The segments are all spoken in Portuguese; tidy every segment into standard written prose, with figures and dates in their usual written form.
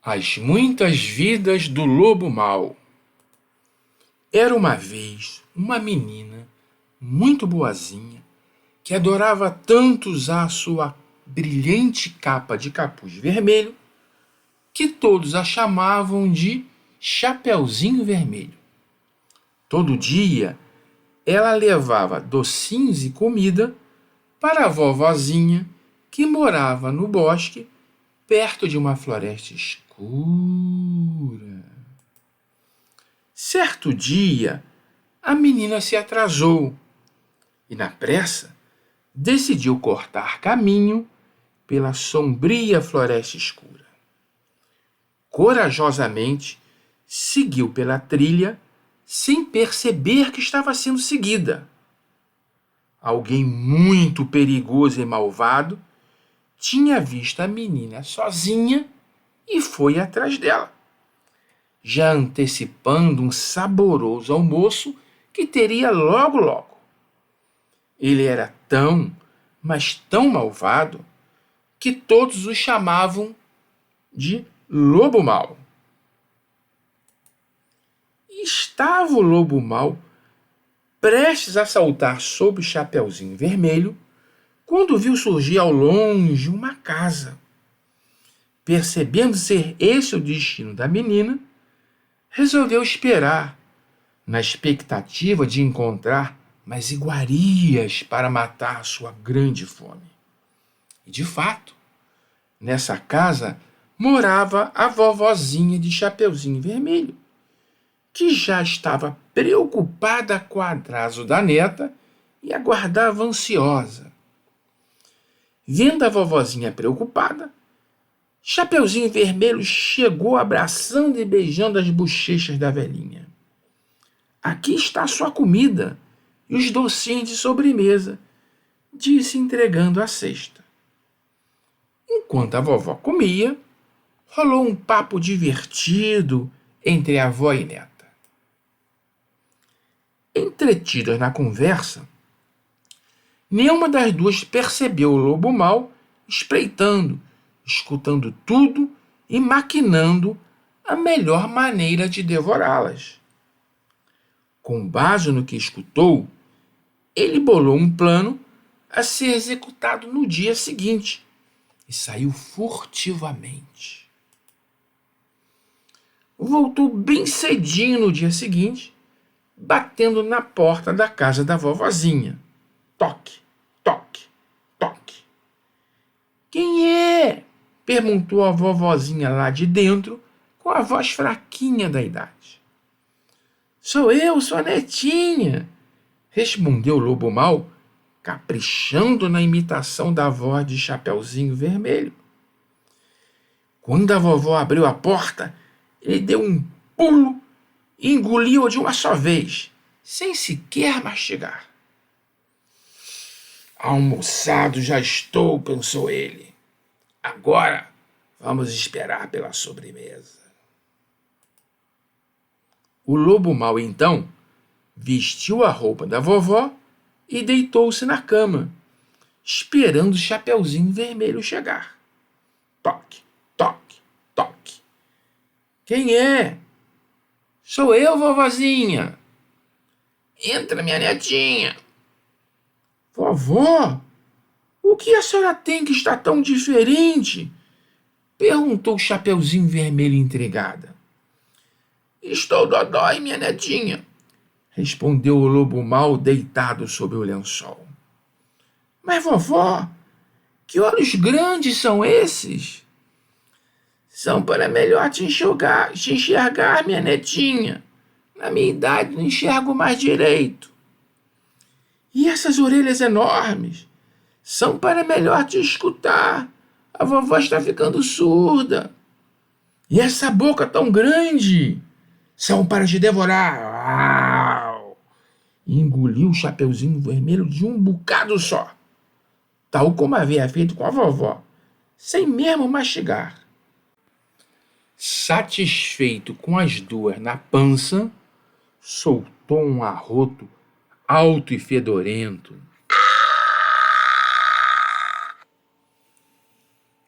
As muitas vidas do lobo mau. Era uma vez uma menina muito boazinha que adorava tanto usar sua brilhante capa de capuz vermelho que todos a chamavam de Chapeuzinho Vermelho. Todo dia ela levava docinhos e comida para a vovozinha que morava no bosque perto de uma floresta escura. Certo dia, a menina se atrasou e, na pressa, decidiu cortar caminho pela sombria floresta escura. Corajosamente, seguiu pela trilha sem perceber que estava sendo seguida. Alguém muito perigoso e malvado tinha visto a menina sozinha e foi atrás dela, já antecipando um saboroso almoço que teria logo logo. Ele era tão, mas tão malvado, que todos o chamavam de Lobo Mau. E estava o Lobo Mau prestes a saltar sob o Chapeuzinho Vermelho, quando viu surgir ao longe uma casa. Percebendo ser esse o destino da menina, resolveu esperar, na expectativa de encontrar mais iguarias para matar sua grande fome. E, de fato, nessa casa morava a vovozinha de Chapeuzinho Vermelho, que já estava preocupada com o atraso da neta e aguardava ansiosa. Vendo a vovozinha preocupada, Chapeuzinho Vermelho chegou abraçando e beijando as bochechas da velhinha. Aqui está a sua comida e os docinhos de sobremesa, disse entregando a cesta. Enquanto a vovó comia, rolou um papo divertido entre a avó e neta. Entretidas na conversa, nenhuma das duas percebeu o lobo mau espreitando, escutando tudo e maquinando a melhor maneira de devorá-las. Com base no que escutou, ele bolou um plano a ser executado no dia seguinte e saiu furtivamente. Voltou bem cedinho no dia seguinte, batendo na porta da casa da vovozinha. Toque, toque, toque. Quem é? Perguntou a vovozinha lá de dentro, com a voz fraquinha da idade. Sou eu, sua netinha, respondeu o lobo mau, caprichando na imitação da voz de Chapeuzinho Vermelho. Quando a vovó abriu a porta, ele deu um pulo e engoliu-a de uma só vez, sem sequer mastigar. Almoçado já estou, pensou ele. Agora vamos esperar pela sobremesa. O lobo mau, então, vestiu a roupa da vovó e deitou-se na cama, esperando o Chapeuzinho Vermelho chegar. Toque, toque, toque. Quem é? Sou eu, vovozinha. Entra, minha netinha. Vovó, o que a senhora tem que está tão diferente? Perguntou o Chapeuzinho Vermelho intrigada. Estou dodói, minha netinha, respondeu o lobo mau deitado sobre o lençol. Mas, vovó, que olhos grandes são esses? São para melhor te enxergar, minha netinha. Na minha idade não enxergo mais direito. E essas orelhas enormes? São para melhor te escutar. A vovó está ficando surda. E essa boca tão grande? São para te devorar. Uau! E engoliu o Chapeuzinho Vermelho de um bocado só, tal como havia feito com a vovó, sem mesmo mastigar. Satisfeito com as duas na pança, soltou um arroto alto e fedorento.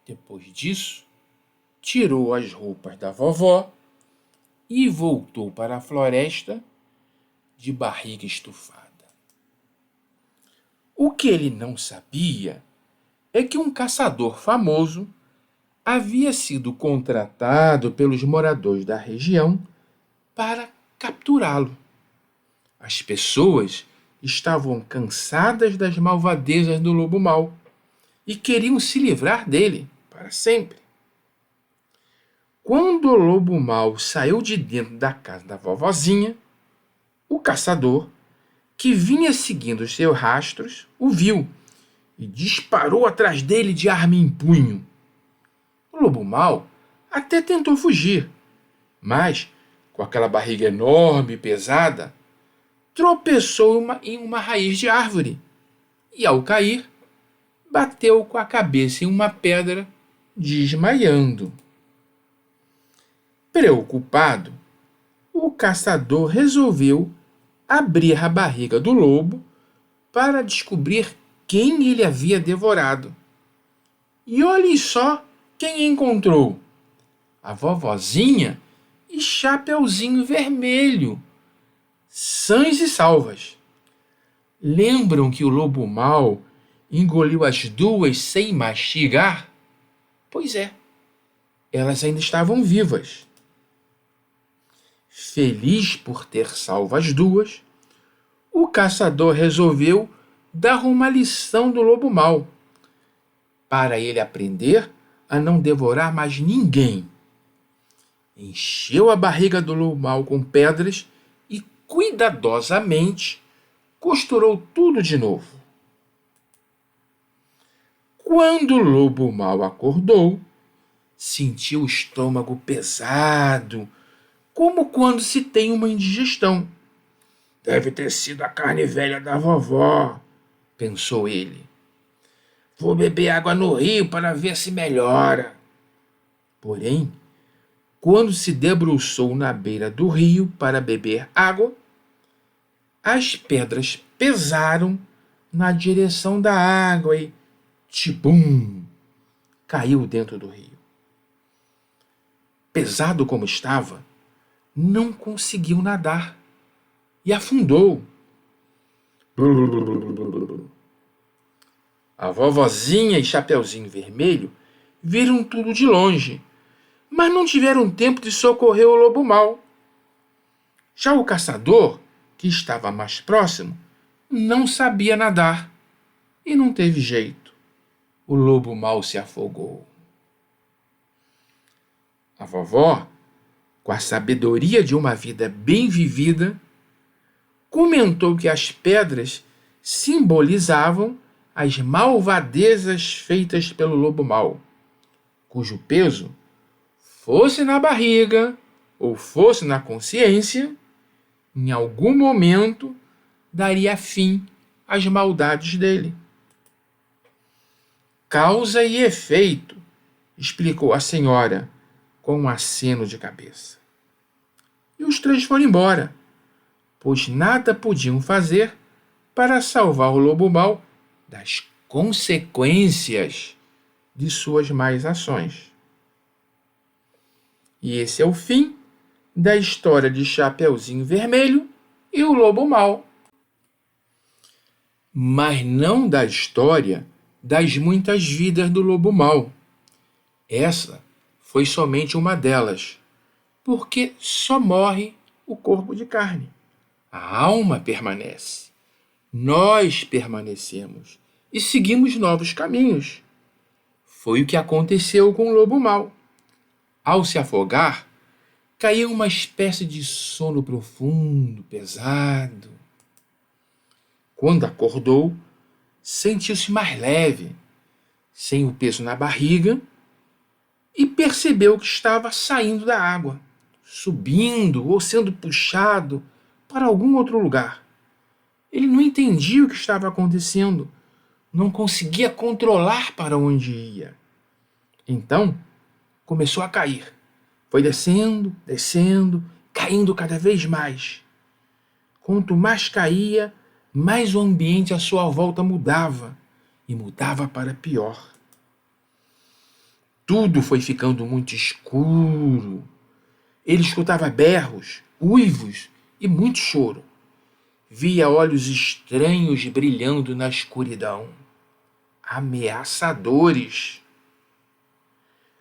Depois disso, tirou as roupas da vovó e voltou para a floresta de barriga estufada. O que ele não sabia é que um caçador famoso havia sido contratado pelos moradores da região para capturá-lo. As pessoas estavam cansadas das malvadezas do lobo mau e queriam se livrar dele para sempre. Quando o lobo mau saiu de dentro da casa da vovozinha, o caçador, que vinha seguindo os seus rastros, o viu e disparou atrás dele de arma em punho. O lobo mau até tentou fugir, mas, com aquela barriga enorme e pesada, tropeçou em uma raiz de árvore e, ao cair, bateu com a cabeça em uma pedra, desmaiando. Preocupado, o caçador resolveu abrir a barriga do lobo para descobrir quem ele havia devorado. E olhem só quem encontrou: a vovozinha e Chapeuzinho Vermelho, sãs e salvas. Lembram que o lobo mau engoliu as duas sem mastigar? Pois é, elas ainda estavam vivas. Feliz por ter salvo as duas, o caçador resolveu dar uma lição do lobo mau, para ele aprender a não devorar mais ninguém. Encheu a barriga do lobo mau com pedras e cuidadosamente costurou tudo de novo. Quando o lobo mau acordou, sentiu o estômago pesado, como quando se tem uma indigestão. Deve ter sido a carne velha da vovó, pensou ele. Vou beber água no rio para ver se melhora. Porém, quando se debruçou na beira do rio para beber água, as pedras pesaram na direção da água e, tibum, caiu dentro do rio. Pesado como estava, não conseguiu nadar e afundou. A vovozinha e Chapeuzinho Vermelho viram tudo de longe, mas não tiveram tempo de socorrer o lobo mau. Já o caçador, que estava mais próximo, não sabia nadar e não teve jeito. O lobo mau se afogou. A vovó, com a sabedoria de uma vida bem vivida, comentou que as pedras simbolizavam as malvadezas feitas pelo lobo mau, cujo peso, fosse na barriga ou fosse na consciência, em algum momento daria fim às maldades dele. Causa e efeito, explicou a senhora com um aceno de cabeça. E os três foram embora, pois nada podiam fazer para salvar o lobo mau das consequências de suas más ações. E esse é o fim da história de Chapeuzinho Vermelho e o lobo mau. Mas não da história das muitas vidas do lobo mau. Essa foi somente uma delas, porque só morre o corpo de carne. A alma permanece. Nós permanecemos e seguimos novos caminhos. Foi o que aconteceu com o lobo mau. Ao se afogar, caiu uma espécie de sono profundo, pesado. Quando acordou, sentiu-se mais leve, sem o peso na barriga, e percebeu que estava saindo da água, subindo ou sendo puxado para algum outro lugar. Ele não entendia o que estava acontecendo, não conseguia controlar para onde ia. Então, começou a cair. Foi descendo, descendo, caindo cada vez mais. Quanto mais caía, mais o ambiente à sua volta mudava, e mudava para pior. Tudo foi ficando muito escuro. Ele escutava berros, uivos e muito choro. Via olhos estranhos brilhando na escuridão, ameaçadores.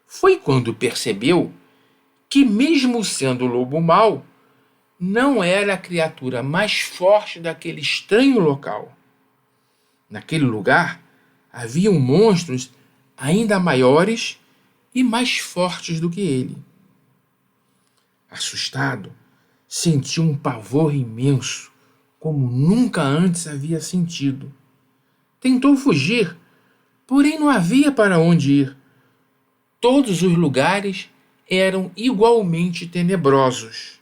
Foi quando percebeu que, mesmo sendo o lobo mau, não era a criatura mais forte daquele estranho local. Naquele lugar haviam monstros ainda maiores e mais fortes do que ele. Assustado, sentiu um pavor imenso, como nunca antes havia sentido. Tentou fugir, porém não havia para onde ir. Todos os lugares eram igualmente tenebrosos.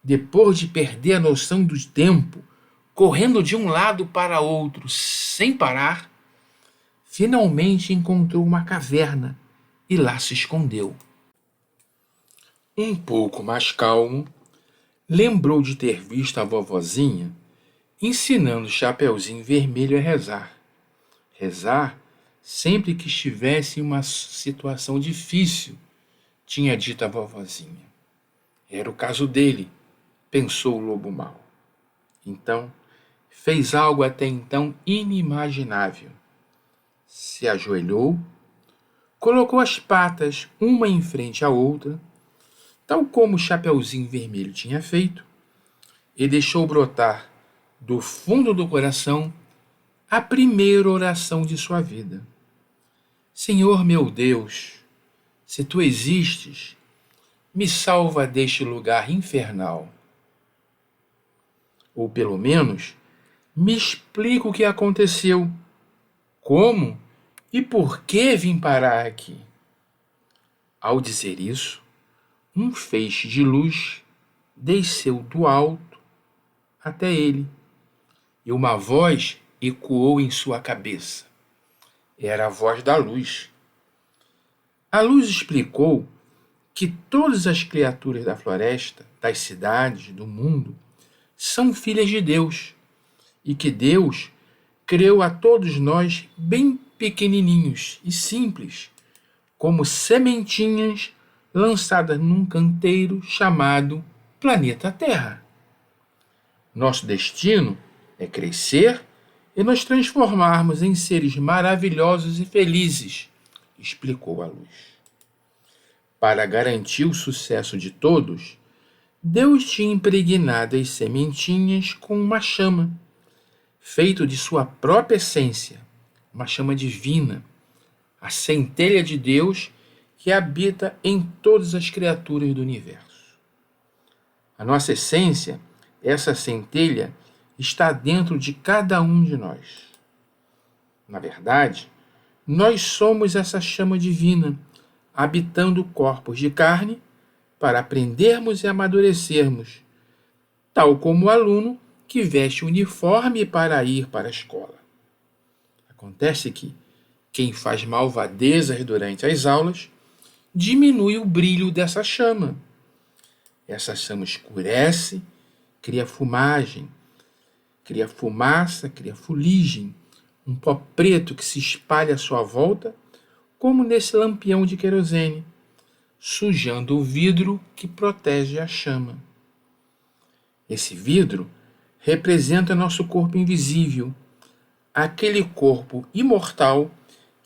Depois de perder a noção do tempo, correndo de um lado para outro sem parar, finalmente encontrou uma caverna e lá se escondeu. Um pouco mais calmo, lembrou de ter visto a vovozinha ensinando o Chapeuzinho Vermelho a rezar. Rezar sempre que estivesse em uma situação difícil, tinha dito a vovozinha. Era o caso dele, pensou o lobo mau. Então, fez algo até então inimaginável. Se ajoelhou, colocou as patas uma em frente à outra, tal como o Chapeuzinho Vermelho tinha feito, e deixou brotar do fundo do coração a primeira oração de sua vida. Senhor meu Deus, se tu existes, me salva deste lugar infernal. Ou pelo menos, me explica o que aconteceu, como e por que vim parar aqui. Ao dizer isso, um feixe de luz desceu do alto até ele, e uma voz ecoou em sua cabeça. Era a voz da luz. A luz explicou que todas as criaturas da floresta, das cidades, do mundo, são filhas de Deus, e que Deus criou a todos nós bem pequenininhos e simples, como sementinhas lançadas num canteiro chamado planeta Terra. Nosso destino é crescer e nos transformarmos em seres maravilhosos e felizes, explicou a luz. Para garantir o sucesso de todos, Deus tinha impregnado as sementinhas com uma chama, feito de sua própria essência, uma chama divina, a centelha de Deus que habita em todas as criaturas do universo. A nossa essência, essa centelha, está dentro de cada um de nós. Na verdade, nós somos essa chama divina, habitando corpos de carne para aprendermos e amadurecermos, tal como o aluno que veste o uniforme para ir para a escola. Acontece que quem faz malvadezas durante as aulas diminui o brilho dessa chama. Essa chama escurece, cria fumagem, cria fumaça, cria fuligem, um pó preto que se espalha à sua volta, como nesse lampião de querosene, sujando o vidro que protege a chama. Esse vidro representa nosso corpo invisível, aquele corpo imortal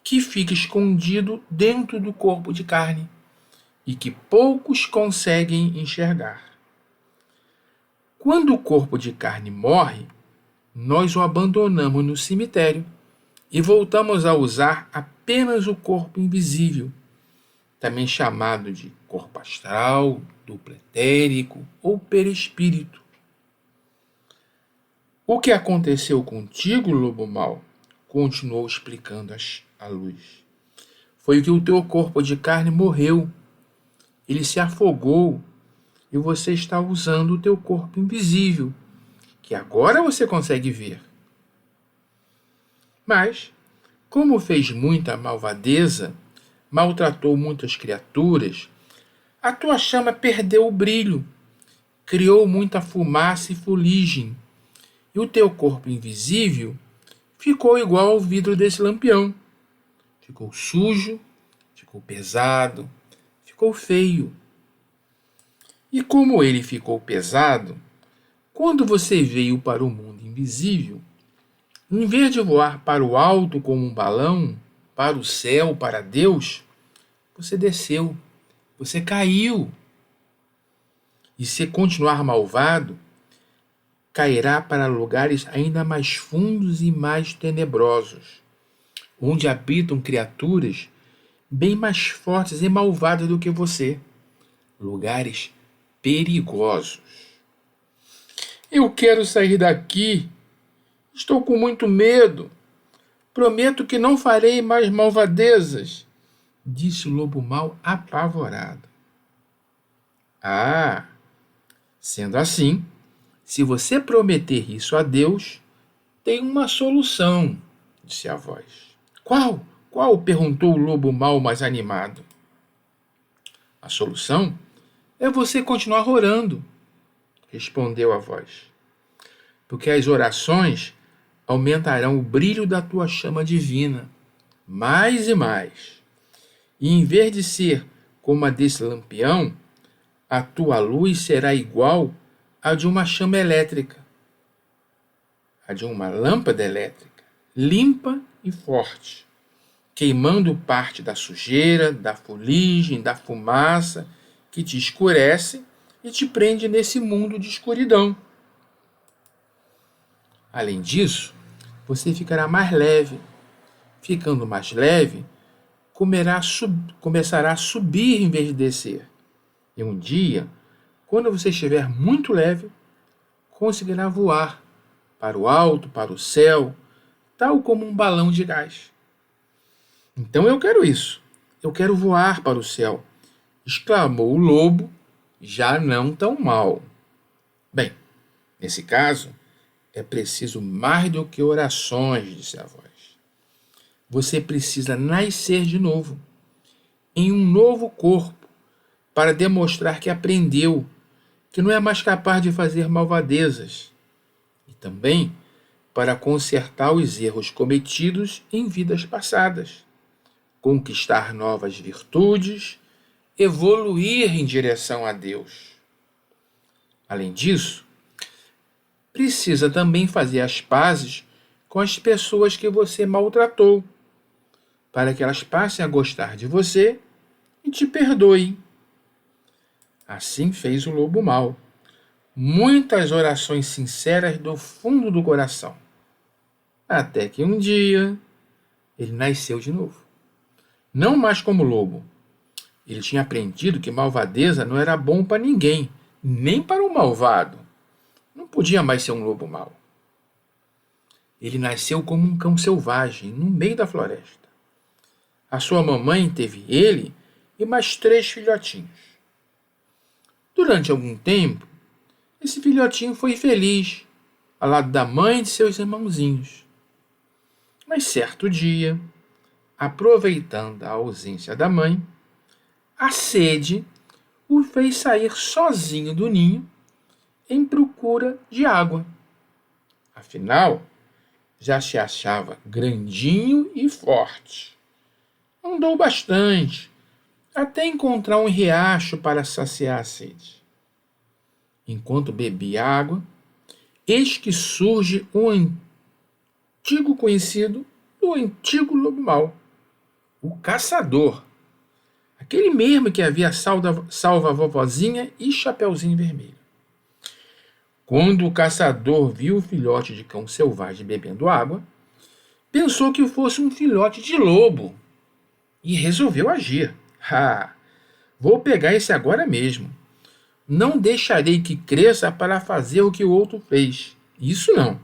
que fica escondido dentro do corpo de carne e que poucos conseguem enxergar. Quando o corpo de carne morre, nós o abandonamos no cemitério e voltamos a usar apenas o corpo invisível, também chamado de corpo astral, duplo etérico ou perispírito. O que aconteceu contigo, lobo mau? Continuou explicando a luz. Foi que o teu corpo de carne morreu. Ele se afogou e você está usando o teu corpo invisível, que agora você consegue ver. Mas, como fez muita malvadeza, maltratou muitas criaturas, a tua chama perdeu o brilho, criou muita fumaça e fuligem, e o teu corpo invisível ficou igual ao vidro desse lampião. Ficou sujo, ficou pesado, ficou feio. E como ele ficou pesado, quando você veio para o mundo invisível, em vez de voar para o alto como um balão, para o céu, para Deus, você desceu, você caiu. E se continuar malvado, cairá para lugares ainda mais fundos e mais tenebrosos, onde habitam criaturas bem mais fortes e malvadas do que você. Lugares perigosos. Eu quero sair daqui. Estou com muito medo. Prometo que não farei mais malvadezas, disse o lobo mau apavorado. Ah, sendo assim, se você prometer isso a Deus, tem uma solução, disse a voz. Qual? Qual? Perguntou o lobo mau mais animado. A solução é você continuar orando, respondeu a voz. Porque as orações aumentarão o brilho da tua chama divina, mais e mais. E em vez de ser como a desse lampião, a tua luz será igual à de uma chama elétrica, a de uma lâmpada elétrica, limpa e forte, queimando parte da sujeira, da fuligem, da fumaça que te escurece e te prende nesse mundo de escuridão. Além disso, você ficará mais leve. Ficando mais leve, começará a subir em vez de descer. E um dia, quando você estiver muito leve, conseguirá voar para o alto, para o céu, tal como um balão de gás. Então eu quero isso. Eu quero voar para o céu, exclamou o lobo, já não tão mal. Bem, nesse caso, é preciso mais do que orações, disse a voz. Você precisa nascer de novo, em um novo corpo, para demonstrar que aprendeu, que não é mais capaz de fazer malvadezas, e também para consertar os erros cometidos em vidas passadas, conquistar novas virtudes, evoluir em direção a Deus. Além disso, precisa também fazer as pazes com as pessoas que você maltratou, para que elas passem a gostar de você e te perdoem. Assim fez o lobo mau. Muitas orações sinceras do fundo do coração. Até que um dia ele nasceu de novo. Não mais como lobo. Ele tinha aprendido que malvadeza não era bom para ninguém, nem para o malvado. Não podia mais ser um lobo mau. Ele nasceu como um cão selvagem, no meio da floresta. A sua mamãe teve ele e mais 3 filhotinhos. Durante algum tempo, esse filhotinho foi feliz, ao lado da mãe e de seus irmãozinhos. Mas certo dia, aproveitando a ausência da mãe, a sede o fez sair sozinho do ninho em procura de água. Afinal, já se achava grandinho e forte. Andou bastante, até encontrar um riacho para saciar a sede. Enquanto bebia água, eis que surge um antigo conhecido do antigo lobo mau, o caçador, aquele mesmo que havia salvo a vovozinha e Chapeuzinho Vermelho. Quando o caçador viu o filhote de cão selvagem bebendo água, pensou que fosse um filhote de lobo e resolveu agir. Vou pegar esse agora mesmo. Não deixarei que cresça para fazer o que o outro fez. Isso não.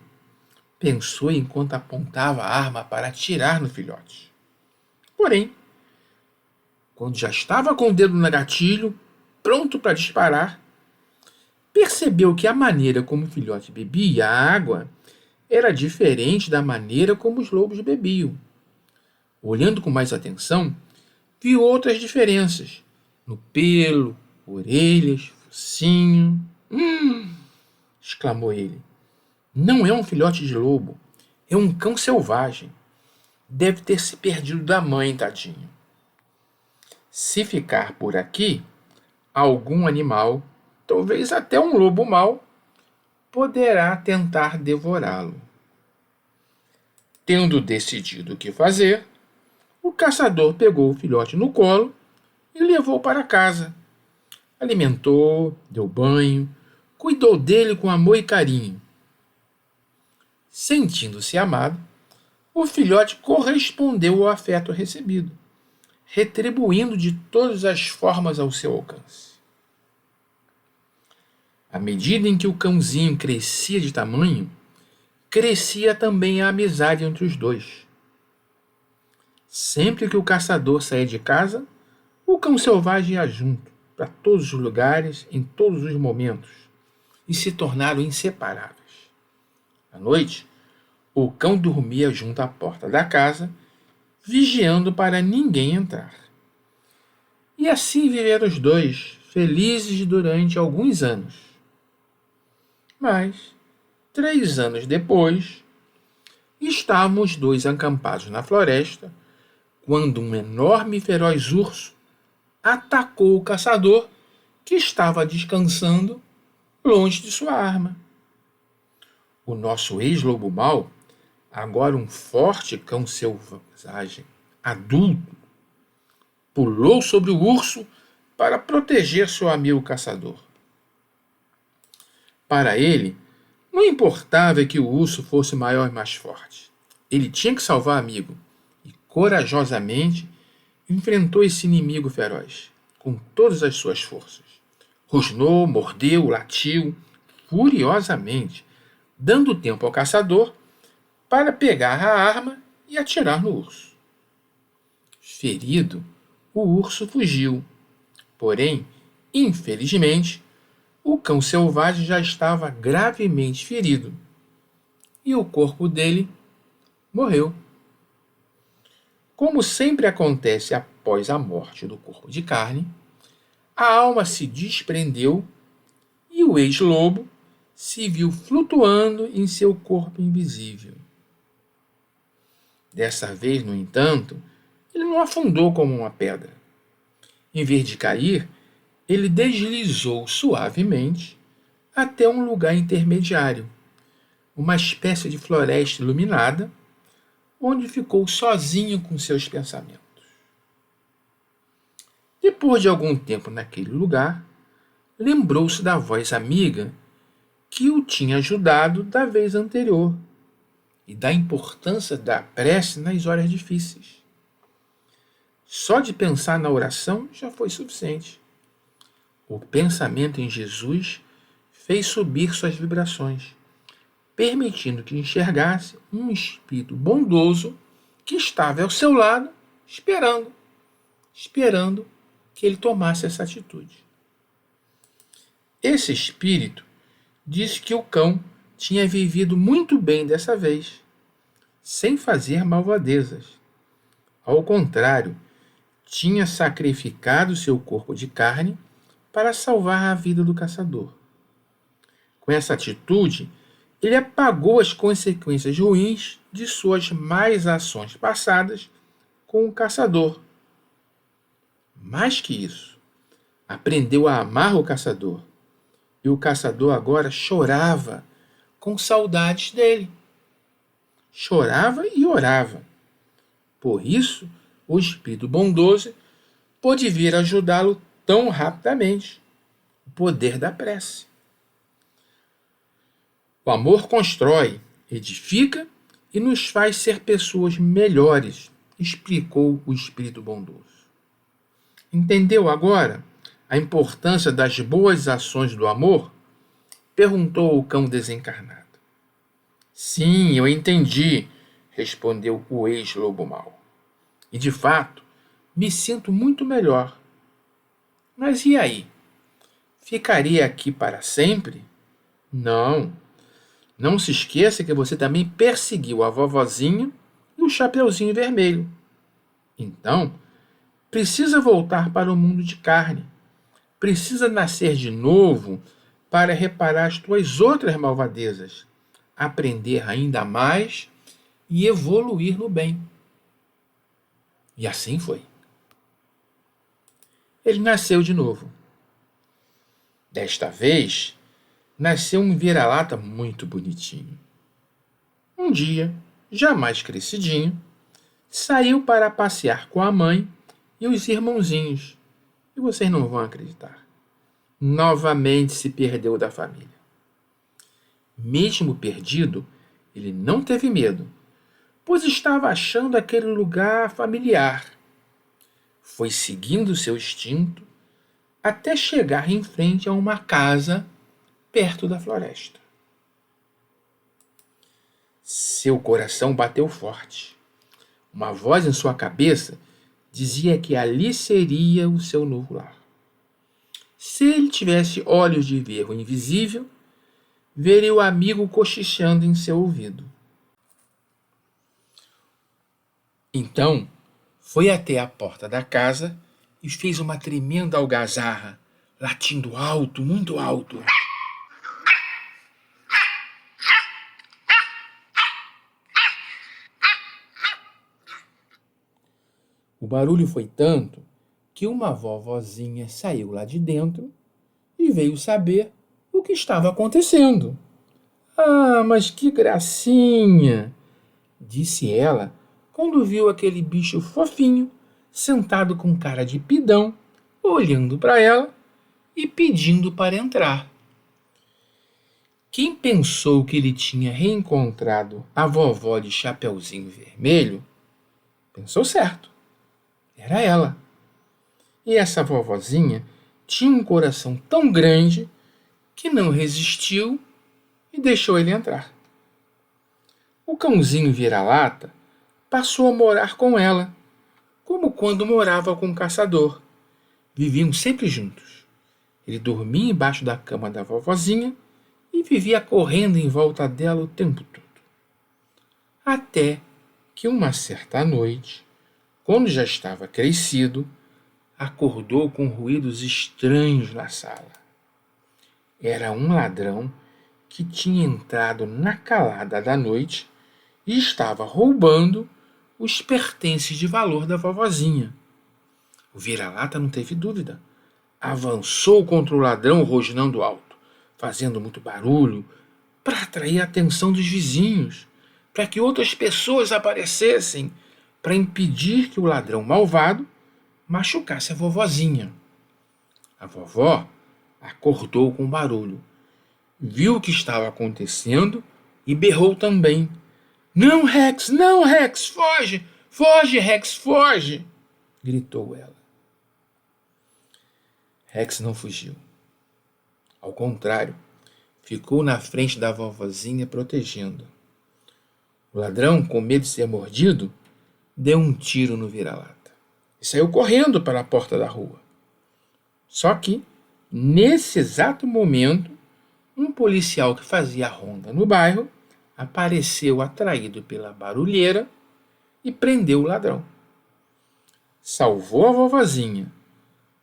Pensou enquanto apontava a arma para atirar no filhote. Porém, quando já estava com o dedo no gatilho, pronto para disparar, percebeu que a maneira como o filhote bebia a água era diferente da maneira como os lobos bebiam. Olhando com mais atenção, viu outras diferenças no pelo, orelhas, focinho. Exclamou ele. Não é um filhote de lobo, é um cão selvagem. Deve ter se perdido da mãe, tadinho. Se ficar por aqui, algum animal, talvez até um lobo mau, poderá tentar devorá-lo. Tendo decidido o que fazer, o caçador pegou o filhote no colo e levou para casa. Alimentou, deu banho, cuidou dele com amor e carinho. Sentindo-se amado, o filhote correspondeu ao afeto recebido, retribuindo de todas as formas ao seu alcance. À medida em que o cãozinho crescia de tamanho, crescia também a amizade entre os dois. Sempre que o caçador saía de casa, o cão selvagem ia junto, para todos os lugares, em todos os momentos, e se tornaram inseparáveis. À noite, o cão dormia junto à porta da casa, vigiando para ninguém entrar. E assim viveram os dois, felizes durante alguns anos. Mas, 3 anos depois, estavam os dois acampados na floresta, quando um enorme e feroz urso atacou o caçador, que estava descansando longe de sua arma. O nosso ex-lobo mau, agora um forte cão selvagem, adulto, pulou sobre o urso para proteger seu amigo caçador. Para ele, não importava que o urso fosse maior e mais forte. Ele tinha que salvar o amigo e, corajosamente, enfrentou esse inimigo feroz, com todas as suas forças. Rosnou, mordeu, latiu, furiosamente, dando tempo ao caçador para pegar a arma e atirar no urso. Ferido, o urso fugiu. Porém, infelizmente, o cão selvagem já estava gravemente ferido e o corpo dele morreu. Como sempre acontece após a morte do corpo de carne, a alma se desprendeu e o ex-lobo se viu flutuando em seu corpo invisível. Dessa vez, no entanto, ele não afundou como uma pedra. Em vez de cair, ele deslizou suavemente até um lugar intermediário, uma espécie de floresta iluminada, onde ficou sozinho com seus pensamentos. Depois de algum tempo naquele lugar, lembrou-se da voz amiga que o tinha ajudado da vez anterior e da importância da prece nas horas difíceis. Só de pensar na oração já foi suficiente. O pensamento em Jesus fez subir suas vibrações, permitindo que enxergasse um espírito bondoso que estava ao seu lado, esperando que ele tomasse essa atitude. Esse espírito disse que o cão tinha vivido muito bem dessa vez, sem fazer malvadezas. Ao contrário, tinha sacrificado seu corpo de carne para salvar a vida do caçador. Com essa atitude, ele apagou as consequências ruins de suas más ações passadas com o caçador. Mais que isso, aprendeu a amar o caçador, e o caçador agora chorava com saudades dele. Chorava e orava. Por isso, o espírito bondoso pôde vir ajudá-lo tão rapidamente. O poder da prece. O amor constrói, edifica e nos faz ser pessoas melhores, explicou o espírito bondoso. Entendeu agora a importância das boas ações do amor? Perguntou o cão desencarnado. Sim, eu entendi, respondeu o ex-lobo mau. E de fato, me sinto muito melhor. Mas e aí? Ficaria aqui para sempre? Não. Não se esqueça que você também perseguiu a vovozinha e o Chapeuzinho Vermelho. Então, precisa voltar para o mundo de carne. Precisa nascer de novo para reparar as tuas outras malvadezas, aprender ainda mais e evoluir no bem. E assim foi. ele nasceu de novo. Desta vez, nasceu um vira-lata muito bonitinho. Um dia, já mais crescidinho, saiu para passear com a mãe e os irmãozinhos. E vocês não vão acreditar. Novamente se perdeu da família. Mesmo perdido, ele não teve medo, pois estava achando aquele lugar familiar. Foi seguindo seu instinto até chegar em frente a uma casa perto da floresta. Seu coração bateu forte. Uma voz em sua cabeça dizia que ali seria o seu novo lar. Se ele tivesse olhos de ver o invisível, veria o amigo cochichando em seu ouvido. Então, foi até a porta da casa e fez uma tremenda algazarra, latindo alto, muito alto. O barulho foi tanto que uma vovozinha saiu lá de dentro e veio saber o que estava acontecendo. Ah, mas que gracinha! Disse ela quando viu aquele bicho fofinho sentado com cara de pidão, olhando para ela e pedindo para entrar. Quem pensou que ele tinha reencontrado a vovó de Chapeuzinho Vermelho, pensou certo. Era ela. E essa vovozinha tinha um coração tão grande que não resistiu e deixou ele entrar. O cãozinho vira-lata passou a morar com ela, como quando morava com o caçador. Viviam sempre juntos. Ele dormia embaixo da cama da vovozinha e vivia correndo em volta dela o tempo todo. Até que uma certa noite, quando já estava crescido, acordou com ruídos estranhos na sala. Era um ladrão que tinha entrado na calada da noite e estava roubando os pertences de valor da vovozinha. O vira-lata não teve dúvida. Avançou contra o ladrão rosnando alto, fazendo muito barulho, para atrair a atenção dos vizinhos, para que outras pessoas aparecessem, para impedir que o ladrão malvado machucasse a vovozinha. A vovó acordou com barulho, viu o que estava acontecendo e berrou também. Não, Rex, não, Rex, foge! Foge, Rex, foge! Gritou ela. Rex não fugiu. Ao contrário, ficou na frente da vovozinha protegendo. O ladrão, com medo de ser mordido, deu um tiro no vira-lata e saiu correndo para a porta da rua. Só que, nesse exato momento, um policial que fazia ronda no bairro apareceu atraído pela barulheira e prendeu o ladrão. Salvou a vovozinha,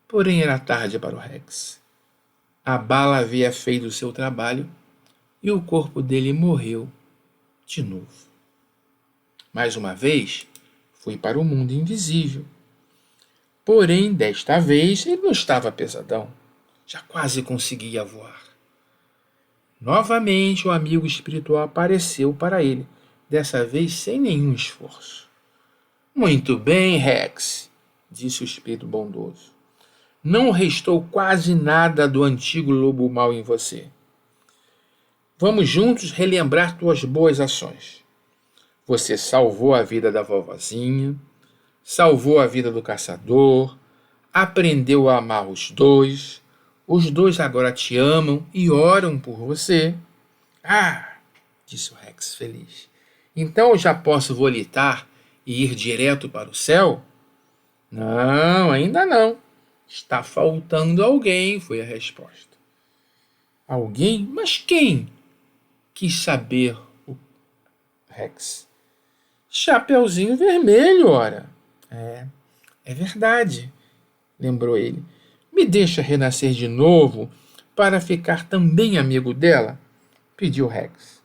porém era tarde para o Rex. A bala havia feito o seu trabalho e o corpo dele morreu de novo. Mais uma vez, foi para o mundo invisível. Porém, desta vez, ele não estava pesadão. Já quase conseguia voar. Novamente, o amigo espiritual apareceu para ele, dessa vez sem nenhum esforço. Muito bem, Rex, disse o espírito bondoso. Não restou quase nada do antigo lobo mau em você. Vamos juntos relembrar tuas boas ações. Você salvou a vida da vovozinha, salvou a vida do caçador, aprendeu a amar os dois agora te amam e oram por você. Ah, disse o Rex feliz. Então eu já posso volitar e ir direto para o céu? Não, ainda não. Está faltando alguém, foi a resposta. Alguém? Mas quem? Quis saber o Rex. Chapeuzinho Vermelho, ora. É verdade, lembrou ele. Me deixa renascer de novo para ficar também amigo dela? Pediu Rex.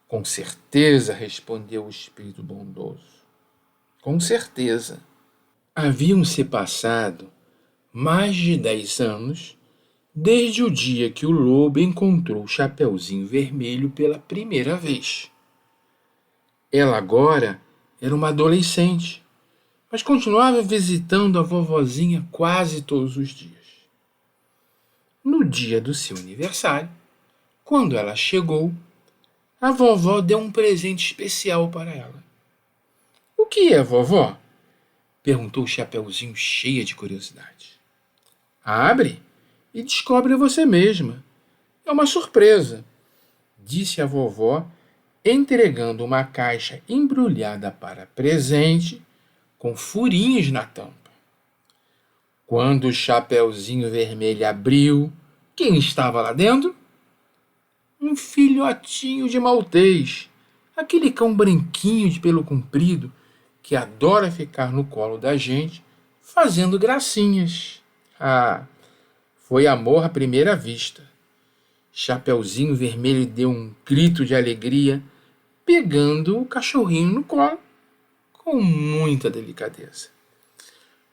Com certeza, respondeu o espírito bondoso. Com certeza. Haviam-se passado mais de 10 anos desde o dia que o lobo encontrou o Chapeuzinho Vermelho pela primeira vez. Ela agora era uma adolescente, mas continuava visitando a vovozinha quase todos os dias. No dia do seu aniversário, quando ela chegou, a vovó deu um presente especial para ela. "O que é, vovó?" perguntou o Chapeuzinho, cheia de curiosidade. "Abre e descobre você mesma. É uma surpresa", disse a vovó, entregando uma caixa embrulhada para presente com furinhos na tampa. Quando o Chapeuzinho Vermelho abriu, quem estava lá dentro? Um filhotinho de maltês, aquele cão branquinho de pelo comprido que adora ficar no colo da gente fazendo gracinhas. Ah, foi amor à primeira vista. Chapeuzinho Vermelho deu um grito de alegria, pegando o cachorrinho no colo com muita delicadeza.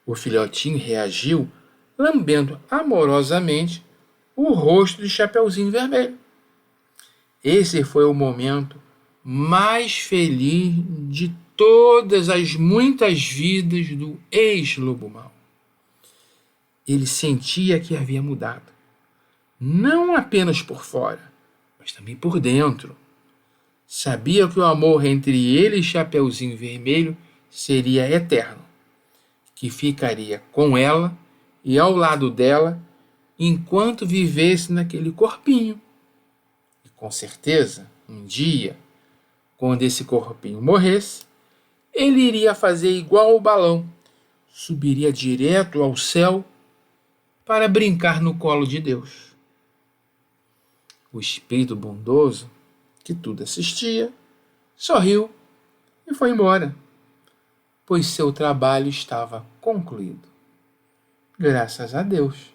O filhotinho reagiu, lambendo amorosamente o rosto de Chapeuzinho Vermelho. Esse foi o momento mais feliz de todas as muitas vidas do ex-lobo mau. Ele sentia que havia mudado, não apenas por fora, mas também por dentro. Sabia que o amor entre ele e Chapeuzinho Vermelho seria eterno, que ficaria com ela e ao lado dela enquanto vivesse naquele corpinho. E com certeza, um dia, quando esse corpinho morresse, ele iria fazer igual o balão, subiria direto ao céu para brincar no colo de Deus. O espírito bondoso, que tudo assistia, sorriu e foi embora, pois seu trabalho estava concluído. Graças a Deus.